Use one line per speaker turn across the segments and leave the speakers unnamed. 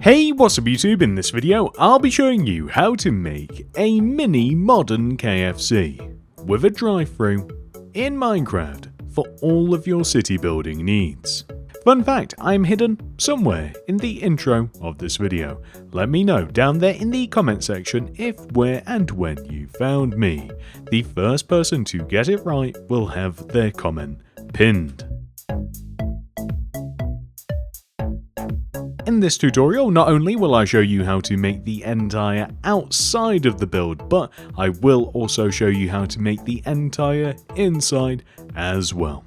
Hey, what's up YouTube? In this video, I'll be showing you how to make a mini modern KFC with a drive-thru in Minecraft for all of your city building needs. Fun fact, I'm hidden somewhere in the intro of this video. Let me know down there in the comment section if, where and when you found me. The first person to get it right will have their comment pinned. In this tutorial, not only will I show you how to make the entire outside of the build, but I will also show you how to make the entire inside as well.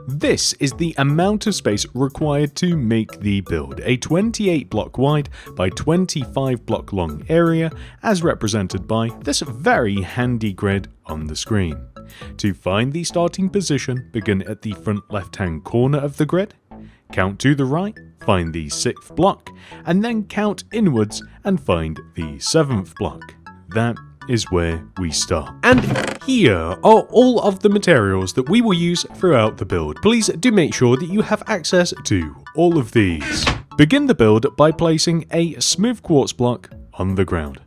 This is the amount of space required to make the build, a 28 block wide by 25 block long area as represented by this very handy grid on the screen. To find the starting position, begin at the front left hand corner of the grid, count to the right, find the 6th block, and then count inwards and find the 7th block. That is where we start. And here are all of the materials that we will use throughout the build. Please do make sure that you have access to all of these. Begin the build by placing a smooth quartz block on the ground.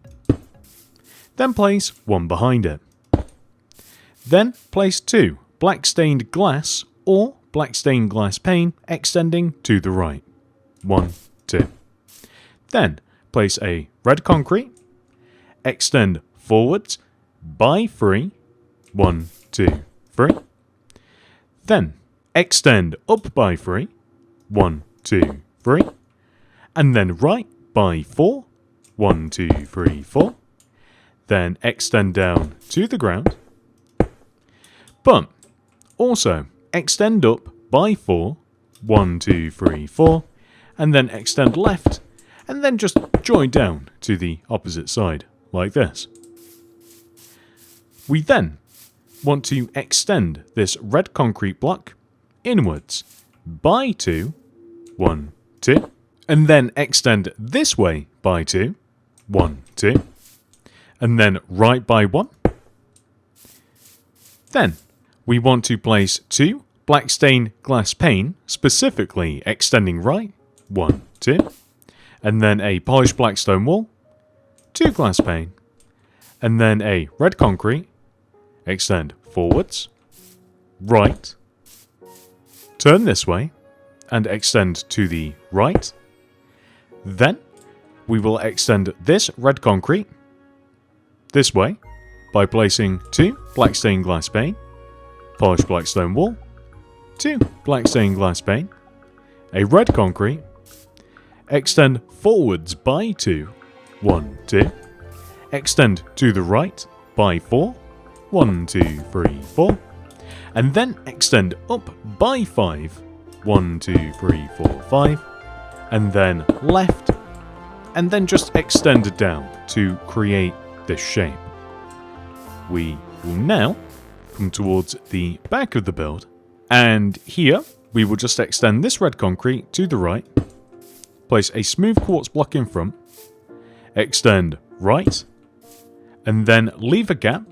Then place one behind it. Then place 2 black stained glass or black stained glass pane extending to the right. 1, 2. Then place a red concrete, extend forwards by 3, 1, 2, 3. Then extend up by 3, 1, 2, 3. And then right by 4, 1, 2, 3, 4. Then extend down to the ground. But also extend up by 4, 1, 2, 3, 4. And then extend left. And then just join down to the opposite side like this. We then want to extend this red concrete block inwards by 2, 1, 2, and then extend this way by 2, 1, 2, and then right by 1. Then we want to place 2 black stained glass pane, specifically extending right, 1, 2, and then a polished black stone wall, 2 glass pane, and then a red concrete, extend forwards, right, turn this way, and extend to the right. Then we will extend this red concrete this way by placing 2 black stained glass pane, polished black stone wall, 2 black stained glass pane, a red concrete, extend forwards by 2, 1, 2, extend to the right by 4, 1, 2, 3, 4, and then extend up by 5, 1, 2, 3, 4, 5, and then left, and then just extend down to create this shape. We will now come towards the back of the build, and here we will just extend this red concrete to the right, place a smooth quartz block in front, extend right, and then leave a gap,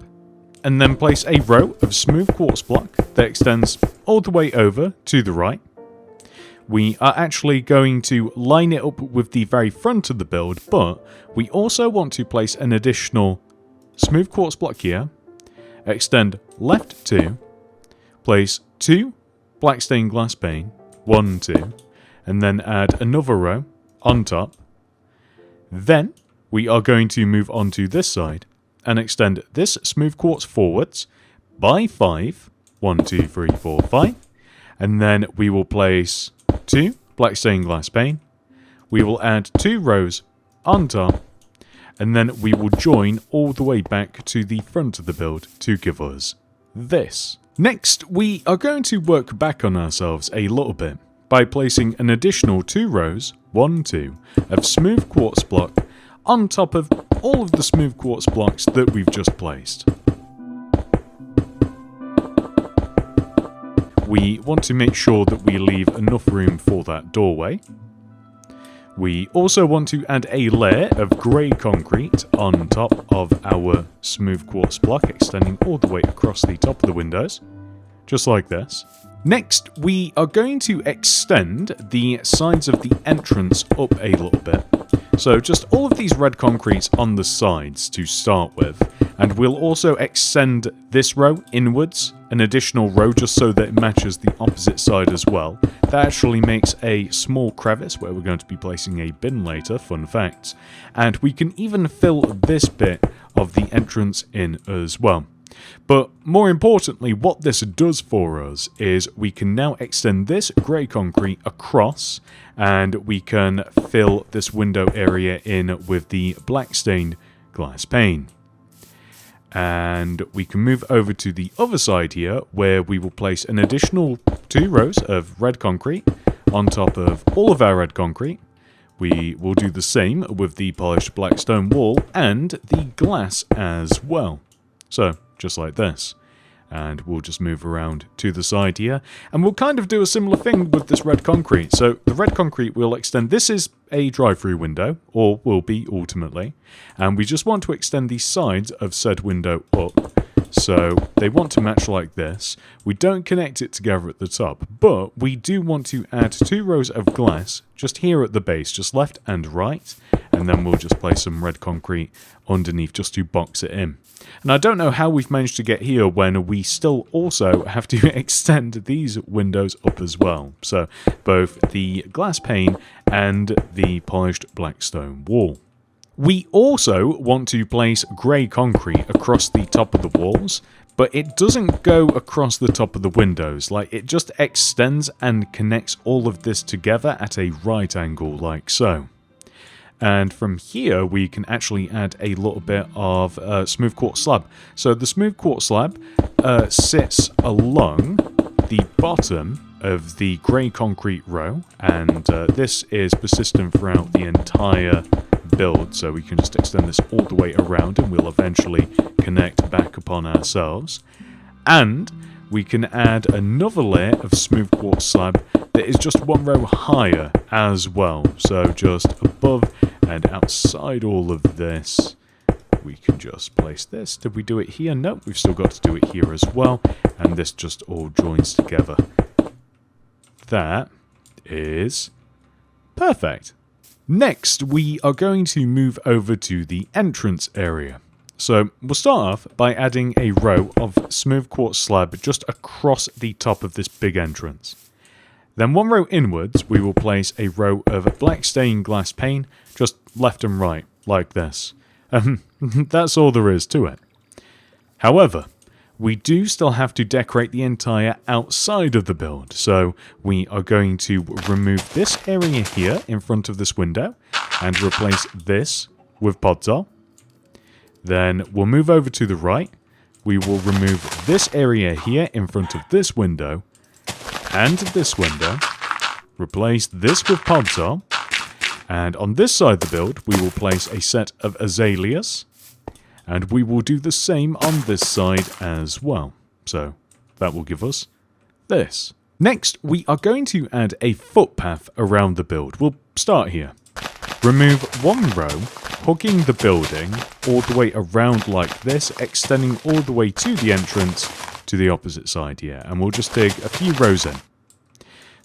and then place a row of smooth quartz block that extends all the way over to the right. We are actually going to line it up with the very front of the build, but we also want to place an additional smooth quartz block here, extend left 2, place 2 black stained glass pane, 1, 2, and then add another row on top. Then we are going to move on to this side and extend this smooth quartz forwards by 5, 1, 2, 3, 4, 5, and then we will place 2 black stained glass pane, we will add 2 rows on top, and then we will join all the way back to the front of the build to give us this. Next, we are going to work back on ourselves a little bit by placing an additional 2 rows, 1, 2, of smooth quartz block on top of all of the smooth quartz blocks that we've just placed. We want to make sure that we leave enough room for that doorway. We also want to add a layer of grey concrete on top of our smooth quartz block, extending all the way across the top of the windows, just like this. Next, we are going to extend the sides of the entrance up a little bit. So just all of these red concretes on the sides to start with, and we'll also extend this row inwards, an additional row just so that it matches the opposite side as well. That actually makes a small crevice where we're going to be placing a bin later, fun fact. And we can even fill this bit of the entrance in as well. But more importantly, what this does for us is we can now extend this grey concrete across, and we can fill this window area in with the black stained glass pane. And we can move over to the other side here, where we will place an additional 2 rows of red concrete on top of all of our red concrete. We will do the same with the polished black stone wall and the glass as well. So, just like this. And we'll just move around to the side here. And we'll kind of do a similar thing with this red concrete. So the red concrete will extend. This is a drive-through window, or will be ultimately. And we just want to extend the sides of said window up. So they want to match like this. We don't connect it together at the top, but we do want to add 2 rows of glass just here at the base, just left and right. And then we'll just place some red concrete underneath just to box it in. And I don't know how we've managed to get here when we still also have to extend these windows up as well. So both the glass pane and the polished black stone wall. We also want to place grey concrete across the top of the walls, but it doesn't go across the top of the windows. Like, it just extends and connects all of this together at a right angle like so. And from here, we can actually add a little bit of smooth quartz slab. So the smooth quartz slab sits along the bottom of the grey concrete row, and this is persistent throughout the entire build. So we can just extend this all the way around, and we'll eventually connect back upon ourselves. And we can add another layer of smooth quartz slab that is just 1 row higher as well. So just above and outside all of this, we can just place this. Did we do it here? No, we've still got to do it here as well. And this just all joins together. That is perfect. Next, we are going to move over to the entrance area. So we'll start off by adding a row of smooth quartz slab just across the top of this big entrance. Then 1 row inwards, we will place a row of black stained glass pane, just left and right, like this. That's all there is to it. However, we do still have to decorate the entire outside of the build, so we are going to remove this area here in front of this window, and replace this with podzol. Then we'll move over to the right. We will remove this area here in front of this window, and this window, replace this with podzol, and on this side of the build we will place a set of azaleas, and we will do the same on this side as well. So that will give us this. Next, we are going to add a footpath around the build. We'll start here. Remove 1 row, hugging the building all the way around like this, extending all the way to the entrance to the opposite side here, and we'll just dig a few rows in.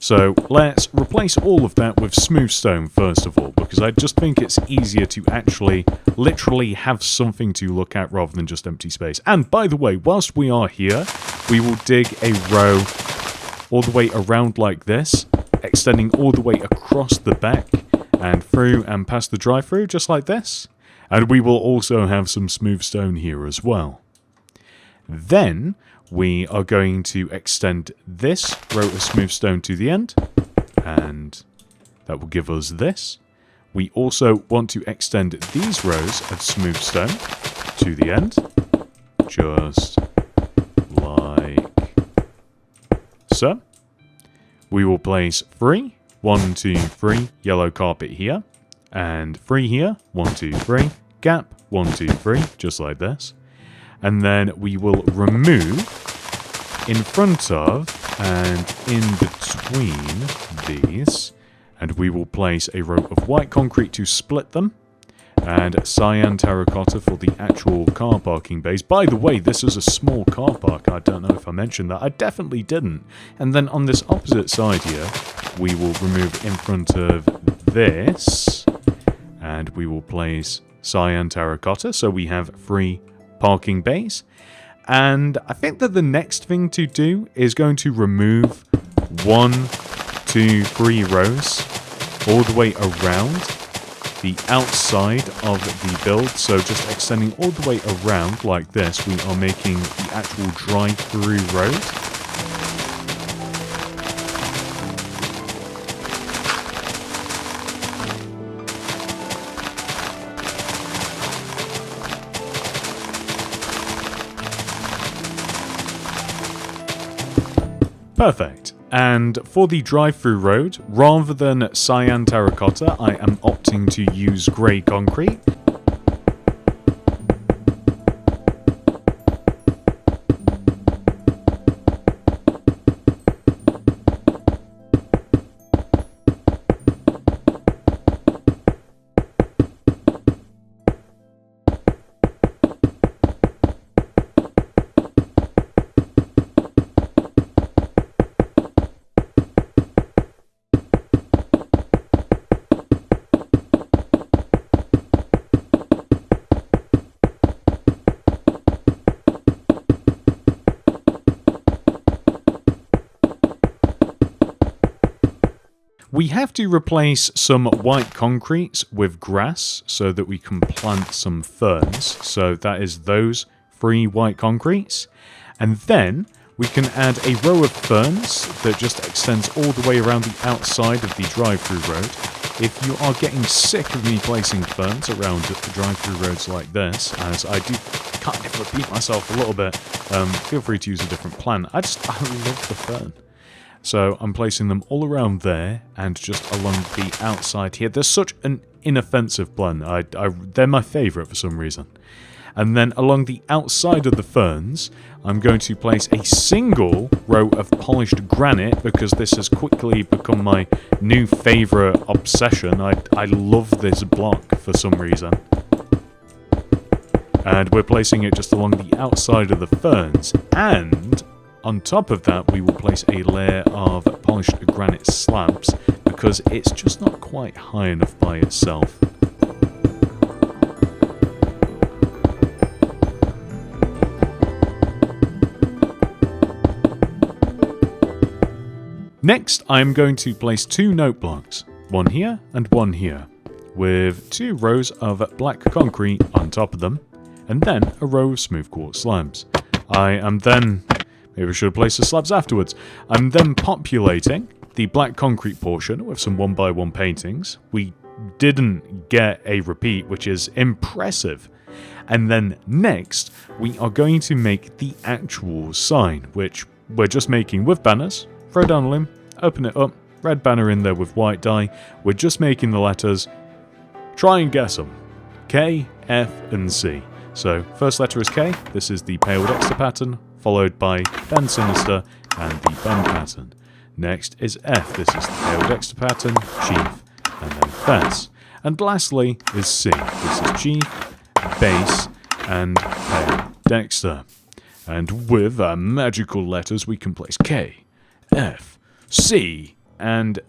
So let's replace all of that with smooth stone first of all, because I just think it's easier to actually literally have something to look at rather than just empty space. And by the way, whilst we are here, we will dig a row all the way around like this, extending all the way across the back and through and past the drive-thru just like this. And we will also have some smooth stone here as well. Then we are going to extend this row of smooth stone to the end, and that will give us this. We also want to extend these rows of smooth stone to the end, just like so. We will place 3, 1, 2, 3 yellow carpet here, and 3 here, 1, 2, 3, gap, 1, 2, 3, just like this. And then we will remove in front of and in between these, And we will place a row of white concrete to split them. And cyan terracotta for the actual car parking bays. By the way, this is a small car park. I don't know if I mentioned that. I definitely didn't. And then on this opposite side here, we will remove in front of this. And we will place cyan terracotta. So we have 3 parking bays. And I think that the next thing to do is going to remove 1, 2, 3 rows all the way around the outside of the build, so just extending all the way around like this, we are making the actual drive-through road. Perfect. And for the drive-through road, rather than cyan terracotta, I am opting to use grey concrete. We have to replace some white concretes with grass so that we can plant some ferns. So that is those 3 white concretes. And then we can add a row of ferns that just extends all the way around the outside of the drive-through road. If you are getting sick of me placing ferns around the drive-through roads like this, as I do kind of repeat myself a little bit, feel free to use a different plan. I love the fern. So I'm placing them all around there and just along the outside here. They're such an inoffensive plan. They're my favourite for some reason. And then along the outside of the ferns, I'm going to place a single row of polished granite because this has quickly become my new favourite obsession. I love this block for some reason. And we're placing it just along the outside of the ferns. And on top of that, we will place a layer of polished granite slabs because it's just not quite high enough by itself. Next, I'm going to place 2 note blocks, one here and one here, with 2 rows of black concrete on top of them, and then a row of smooth quartz slabs. Maybe we should have placed the slabs afterwards. I'm then populating the black concrete portion with some 1x1 paintings. We didn't get a repeat, which is impressive. And then next, we are going to make the actual sign, which we're just making with banners. Throw down a limb, open it up, red banner in there with white dye. We're just making the letters. Try and guess them. K, F, and C. So, first letter is K. This is the Pale Dexter pattern, followed by Ben Sinister and the Ben pattern. Next is F. This is the Pale Dexter pattern, Chief, and then Fess. And lastly is C. This is Chief, Base, and Pale Dexter. And with our magical letters, we can place K, F, C, and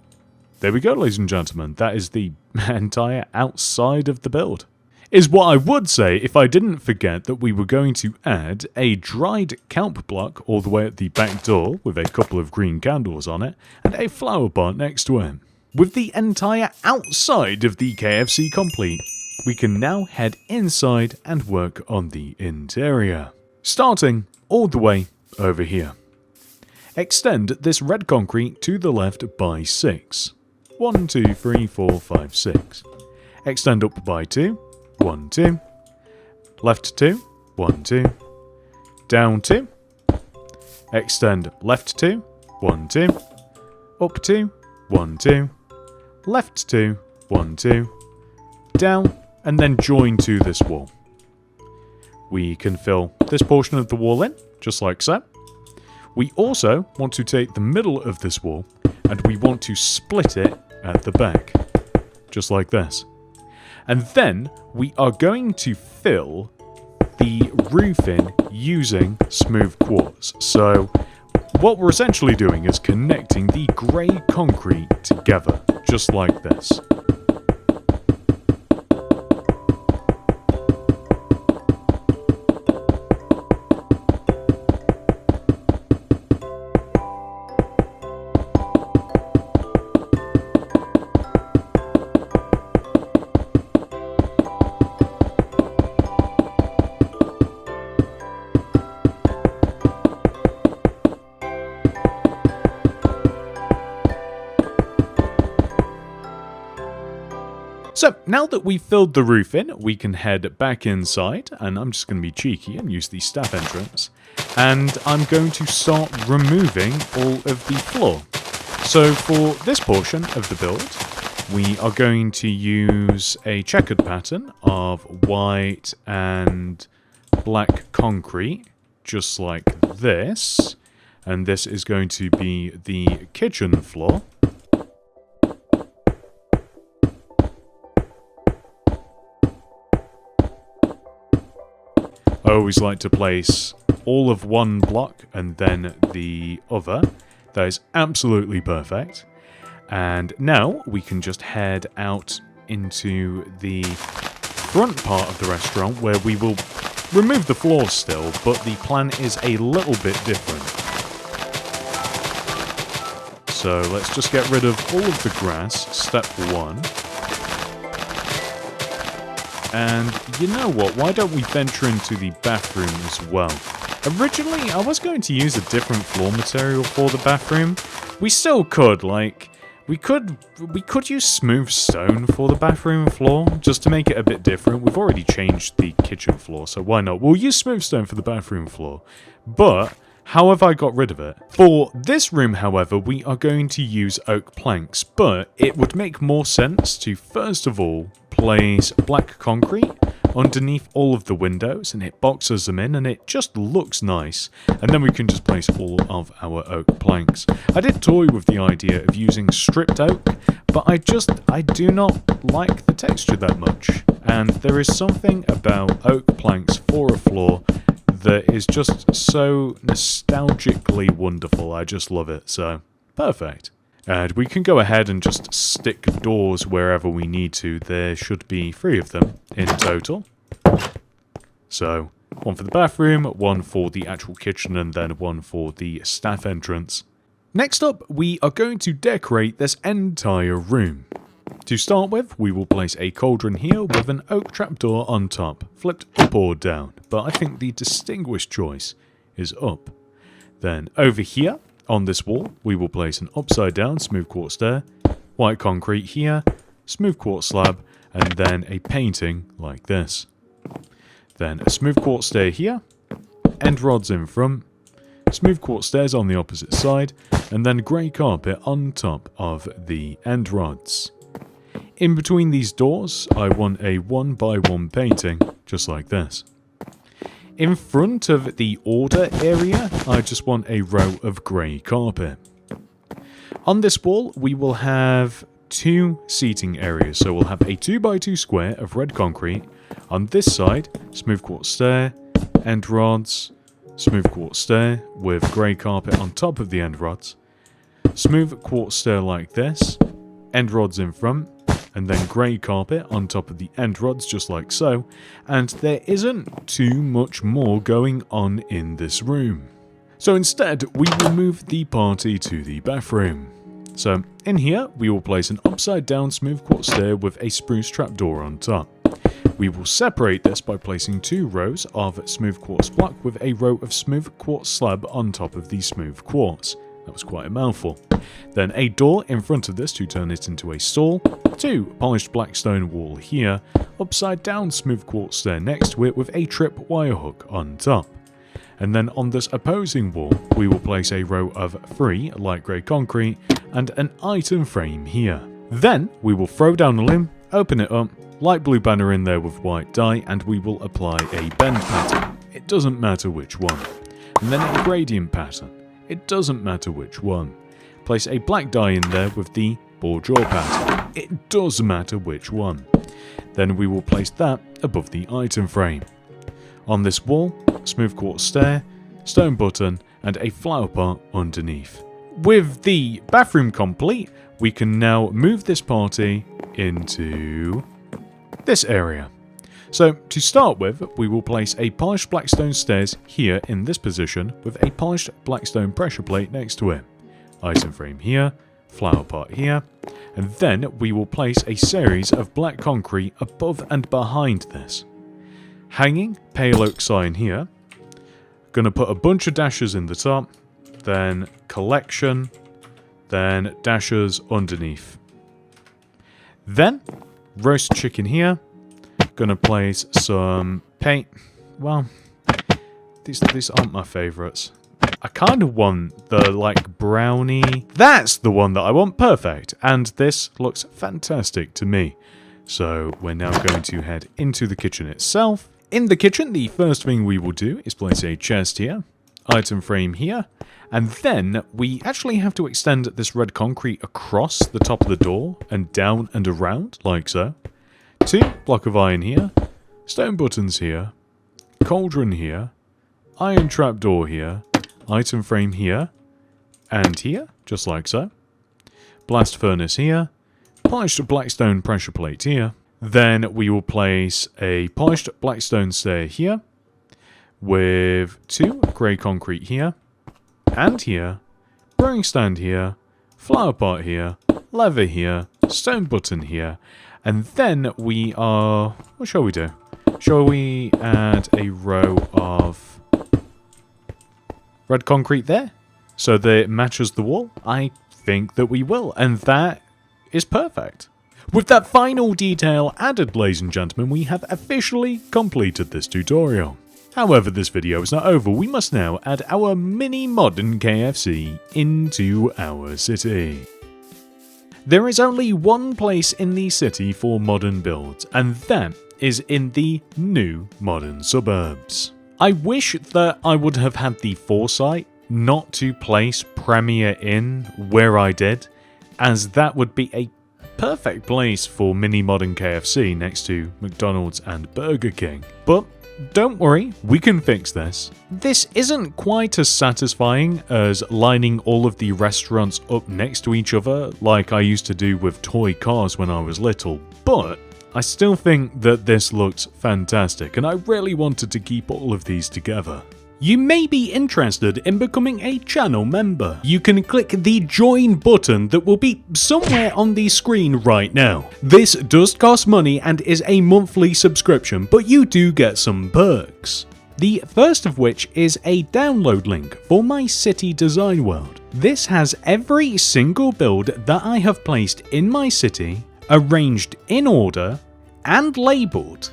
there we go, ladies and gentlemen. That is the entire outside of the build. Is what I would say if I didn't forget that we were going to add a dried kelp block all the way at the back door with a couple of green candles on it and a flower pot next to it. With the entire outside of the KFC complete, we can now head inside and work on the interior. Starting all the way over here. Extend this red concrete to the left by 6. 1, 2, 3, 4, 5, 6. Extend up by 2. 1, 2. Left 2. 1, 2. Down 2. Extend left 2. 1, 2. Up 2. 1, 2. Left 2. 1, 2. Down, and then join to this wall. We can fill this portion of the wall in, just like so. We also want to take the middle of this wall, and we want to split it at the back, just like this. And then we are going to fill the roof in using smooth quartz. So what we're essentially doing is connecting the grey concrete together, just like this. So, now that we've filled the roof in, we can head back inside, and I'm just going to be cheeky and use the staff entrance, and I'm going to start removing all of the floor. So, for this portion of the build, we are going to use a checkered pattern of white and black concrete, just like this, and this is going to be the kitchen floor. I always like to place all of one block and then the other. That is absolutely perfect. And now we can just head out into the front part of the restaurant where we will remove the floors still, but the plan is a little bit different. So let's just get rid of all of the grass, step one. And you know what, why don't we venture into the bathroom as well? Originally, I was going to use a different floor material for the bathroom. We still could, like, we could use smooth stone for the bathroom floor, just to make it a bit different. We've already changed the kitchen floor, so why not? We'll use smooth stone for the bathroom floor. But how have I got rid of it? For this room, however, we are going to use oak planks, but it would make more sense to, first of all, place black concrete underneath all of the windows, and it boxes them in, and it just looks nice. And then we can just place all of our oak planks. I did toy with the idea of using stripped oak, but I do not like the texture that much. And there is something about oak planks for a floor that is just so nostalgically wonderful. I just love it, so perfect. And we can go ahead and just stick doors wherever we need to. There should be 3 of them in total. So, 1 for the bathroom, 1 for the actual kitchen, and then 1 for the staff entrance. Next up, we are going to decorate this entire room. To start with, we will place a cauldron here with an oak trapdoor on top, flipped up or down, but I think the distinguished choice is up. Then over here, on this wall, we will place an upside down smooth quartz stair, white concrete here, smooth quartz slab, and then a painting like this. Then a smooth quartz stair here, end rods in front, smooth quartz stairs on the opposite side, and then grey carpet on top of the end rods. In between these doors, I want a 1x1 painting, just like this. In front of the order area, I just want a row of grey carpet. On this wall, we will have 2 seating areas, so we'll have a 2x2 square of red concrete. On this side, smooth quartz stair, end rods, smooth quartz stair with grey carpet on top of the end rods, smooth quartz stair like this, end rods in front, and then grey carpet on top of the end rods, just like so, and there isn't too much more going on in this room. So instead, we will move the party to the bathroom. So in here, we will place an upside down smooth quartz stair with a spruce trapdoor on top. We will separate this by placing 2 rows of smooth quartz block with a row of smooth quartz slab on top of the smooth quartz. That was quite a mouthful. Then a door in front of this to turn it into a stall, 2 polished black stone wall here, upside down smooth quartz stair next to it with a trip wire hook on top. And then on this opposing wall, we will place a row of 3 light grey concrete and an item frame here. Then we will throw down a limb, open it up, light blue banner in there with white dye, and we will apply a bend pattern. It doesn't matter which one. And then a gradient pattern. It doesn't matter which one. Place a black dye in there with the or draw pad. It doesn't matter which one. Then we will place that above the item frame. On this wall, smooth quartz stair, stone button, and a flower pot underneath. With the bathroom complete, we can now move this party into this area. So to start with, we will place a polished blackstone stairs here in this position with a polished blackstone pressure plate next to it. Item frame here, flower pot here, and then we will place a series of black concrete above and behind this. Hanging pale oak sign here. Gonna put a bunch of dashers in the top, then collection, then dashers underneath. Then roast chicken here. Gonna place some paint. Well, these aren't my favourites. I kind of want the, like, brownie. That's the one that I want. Perfect. And this looks fantastic to me. So we're now going to head into the kitchen itself. In the kitchen, the first thing we will do is place a chest here, item frame here, and then we actually have to extend this red concrete across the top of the door and down and around, like so. 2 block of iron here, stone buttons here, cauldron here, iron trapdoor here, item frame here, and here, just like so. Blast furnace here, polished blackstone pressure plate here. Then we will place a polished blackstone stair here, with 2 grey concrete here, and here, brewing stand here, flower pot here, lever here, stone button here, and then we are... what shall we do? Shall we add a row of red concrete there, so that it matches the wall? I think that we will, and that is perfect. With that final detail added, ladies and gentlemen, we have officially completed this tutorial. However, this video is not over. We must now add our mini modern KFC into our city. There is only one place in the city for modern builds, and that is in the new modern suburbs. I wish that I would have had the foresight not to place Premier Inn where I did, as that would be a perfect place for mini modern KFC next to McDonald's and Burger King. But don't worry, we can fix this. This isn't quite as satisfying as lining all of the restaurants up next to each other like I used to do with toy cars when I was little, but I still think that this looks fantastic and I really wanted to keep all of these together. You may be interested in becoming a channel member. You can click the join button that will be somewhere on the screen right now. This does cost money and is a monthly subscription, but you do get some perks. The first of which is a download link for my city design world. This has every single build that I have placed in my city, arranged in order, and labelled.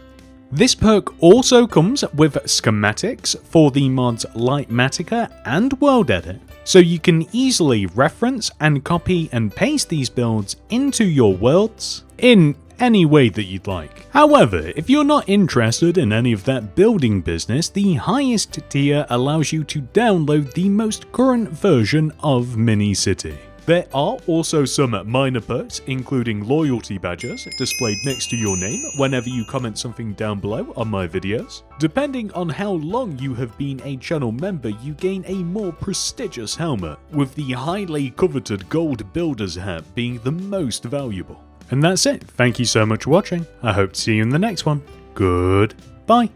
This perk also comes with schematics for the mods Lightmatica and World Edit, so you can easily reference and copy and paste these builds into your worlds in any way that you'd like. However, if you're not interested in any of that building business, the highest tier allows you to download the most current version of Mini City. There are also some minor perks, including loyalty badges displayed next to your name whenever you comment something down below on my videos. Depending on how long you have been a channel member, you gain a more prestigious helmet, with the highly coveted gold builder's hat being the most valuable. And that's it. Thank you so much for watching. I hope to see you in the next one. Goodbye.